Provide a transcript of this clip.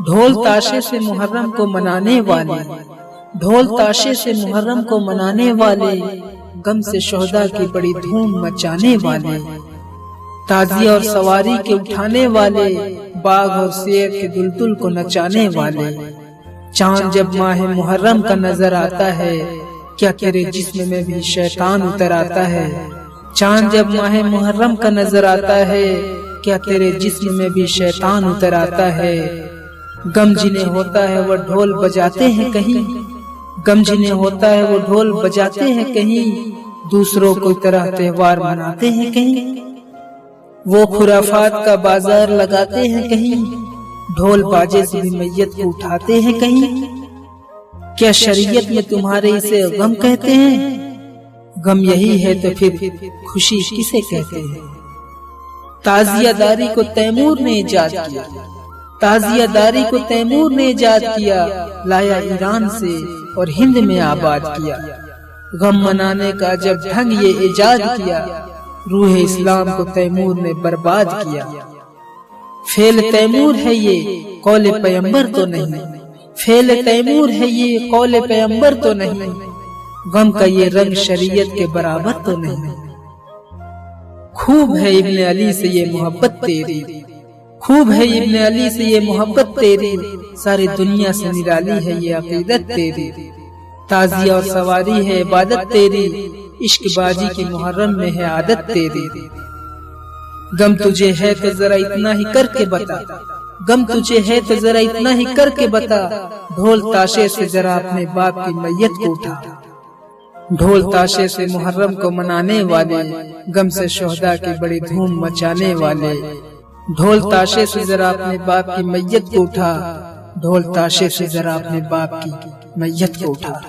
ढोल ताशे से मुहर्रम को मनाने वाले, ढोल ताशे से मुहर्रम को मनाने वाले, गम से शोहदा की बड़ी धूम मचाने वाले, ताजिया और सवारी के उठाने वाले, बाग और शेर के दुलदुल को नचाने वाले। चांद जब माह मुहर्रम का नजर आता है, क्या तेरे जिस्म में भी शैतान उतर आता है। चांद जब माह मुहर्रम का नजर आता है, क्या तेरे जिस्म में भी शैतान उतर आता है। गम जिन्हें होता है वो ढोल बजाते हैं कहीं, गम जिन्हें होता है वो ढोल बजाते हैं कहीं, दूसरों को तरह त्योहार मनाते हैं कहीं। वो खुराफात का बाजार लगाते हैं कहीं, ढोल बाजे से भी मैयत को उठाते हैं कहीं। क्या शरीयत में तुम्हारे इसे गम कहते हैं? गम यही है तो फिर खुशी किसे कहते हैं। ताजियादारी को तैमूर ने इजाद किया, ताजियादारी को तैमूर ने इजाद किया, लाया ईरान से और हिंद में आबाद किया। गम मनाने का जब ढंग ये इजाद किया, रूह इस्लाम को तैमूर ने बर्बाद किया। फेल तैमूर है ये कौले पैगंबर तो नहीं, फेल तैमूर है ये कौले पैगंबर तो नहीं, गम का ये रंग शरीयत के बराबर तो नहीं। खूब है इब्ने अली से ये मोहब्बत तेरी, खूब है इब्ने अली से ये मोहब्बत तेरी, सारी दुनिया से निराली है ये अकीदत तेरी। ताजिया और सवारी है इबादत तेरी, इश्क बाजी की मुहर्रम में है आदत तेरी। गम तुझे है तो जरा इतना ही करके बता, गम तुझे है तो जरा इतना ही करके बता, ढोल ताशे से जरा अपने बाप की मैयत को उठा। ढोल ताशे से मुहर्रम को मनाने वाले, गम से शोहदा की बड़ी धूम मचाने वाले, ढोल ताशे से जरा अपने बाप की मैयत को उठा, ढोल ताशे से जरा अपने बाप की मैयत को उठा।